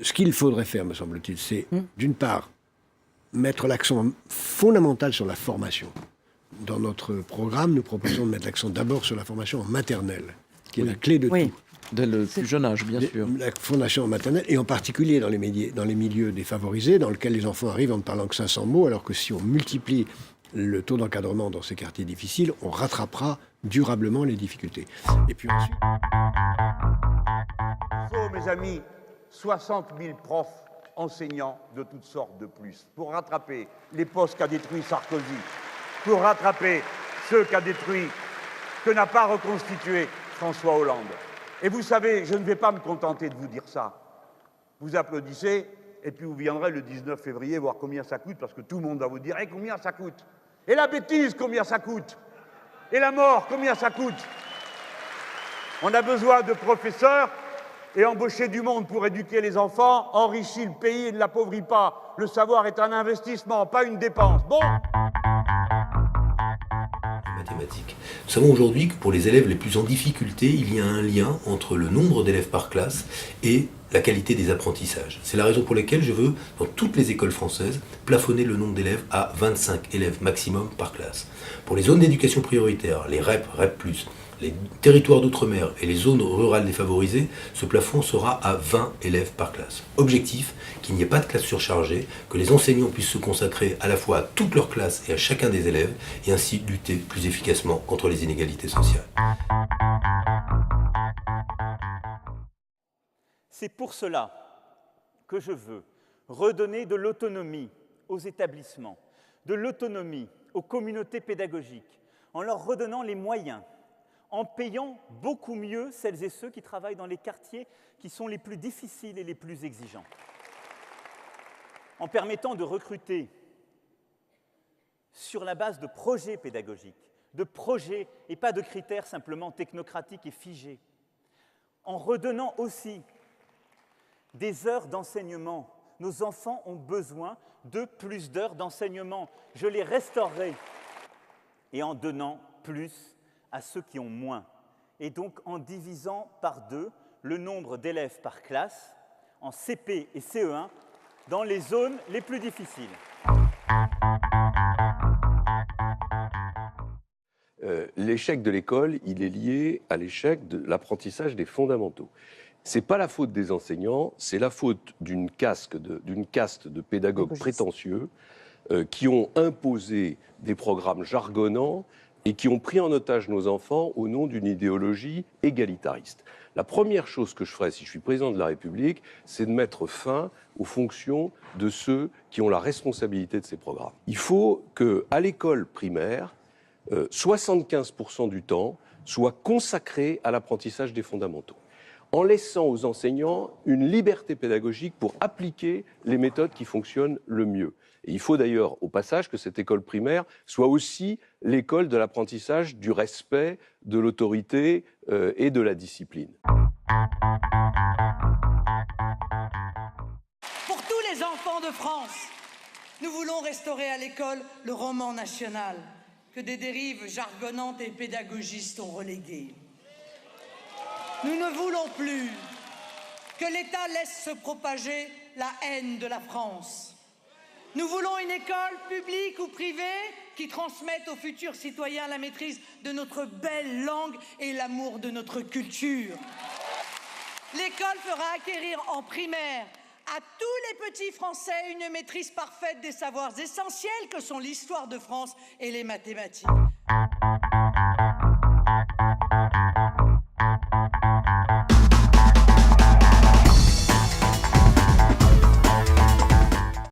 Ce qu'il faudrait faire, me semble-t-il, c'est, d'une part, mettre l'accent fondamental sur la formation. Dans notre programme, nous proposons de mettre l'accent d'abord sur la formation en maternelle, qui est la clé de tout. Dès le plus jeune âge, bien sûr. La formation en maternelle, et en particulier dans les milieux défavorisés, dans lesquels les enfants arrivent en ne parlant que 500 mots, alors que si on multiplie le taux d'encadrement dans ces quartiers difficiles, on rattrapera durablement les difficultés. Et puis ensuite... Il faut, mes amis, 60 000 profs, enseignants de toutes sortes de plus, pour rattraper les postes qu'a détruit Sarkozy, pour rattraper ceux qu'a détruit, que n'a pas reconstitué François Hollande. Et vous savez, je ne vais pas me contenter de vous dire ça. Vous applaudissez, et puis vous viendrez le 19 février voir combien ça coûte, parce que tout le monde va vous dire hey, combien ça coûte. Et la bêtise, combien ça coûte. Et la mort, combien ça coûte. On a besoin de professeurs, et embaucher du monde pour éduquer les enfants enrichit le pays et ne l'appauvrit pas. Le savoir est un investissement, pas une dépense. Bon. Mathématiques. Nous savons aujourd'hui que pour les élèves les plus en difficulté, il y a un lien entre le nombre d'élèves par classe et la qualité des apprentissages. C'est la raison pour laquelle je veux, dans toutes les écoles françaises, plafonner le nombre d'élèves à 25 élèves maximum par classe. Pour les zones d'éducation prioritaire, les REP, REP+, les territoires d'outre-mer et les zones rurales défavorisées, ce plafond sera à 20 élèves par classe. Objectif, qu'il n'y ait pas de classe surchargée, que les enseignants puissent se consacrer à la fois à toute leur classe et à chacun des élèves, et ainsi lutter plus efficacement contre les inégalités sociales. C'est pour cela que je veux redonner de l'autonomie aux établissements, de l'autonomie aux communautés pédagogiques, en leur redonnant les moyens, en payant beaucoup mieux celles et ceux qui travaillent dans les quartiers qui sont les plus difficiles et les plus exigeants, en permettant de recruter sur la base de projets pédagogiques, de projets et pas de critères simplement technocratiques et figés, en redonnant aussi des heures d'enseignement. Nos enfants ont besoin de plus d'heures d'enseignement. Je les restaurerai. Et en donnant plus à ceux qui ont moins. Et donc en divisant par 2 le nombre d'élèves par classe en CP et CE1 dans les zones les plus difficiles. L'échec de l'école, il est lié à l'échec de l'apprentissage des fondamentaux. Ce n'est pas la faute des enseignants, c'est la faute d'une caste de pédagogues prétentieux qui ont imposé des programmes jargonnants et qui ont pris en otage nos enfants au nom d'une idéologie égalitariste. La première chose que je ferais si je suis président de la République, c'est de mettre fin aux fonctions de ceux qui ont la responsabilité de ces programmes. Il faut qu'à l'école primaire, 75% du temps soit consacré à l'apprentissage des fondamentaux, en laissant aux enseignants une liberté pédagogique pour appliquer les méthodes qui fonctionnent le mieux. Et il faut d'ailleurs, au passage, que cette école primaire soit aussi l'école de l'apprentissage du respect, de l'autorité et de la discipline. Pour tous les enfants de France, nous voulons restaurer à l'école le roman national que des dérives jargonnantes et pédagogistes ont relégué. Nous ne voulons plus que l'État laisse se propager la haine de la France. Nous voulons une école publique ou privée qui transmette aux futurs citoyens la maîtrise de notre belle langue et l'amour de notre culture. L'école fera acquérir en primaire à tous les petits Français une maîtrise parfaite des savoirs essentiels que sont l'histoire de France et les mathématiques.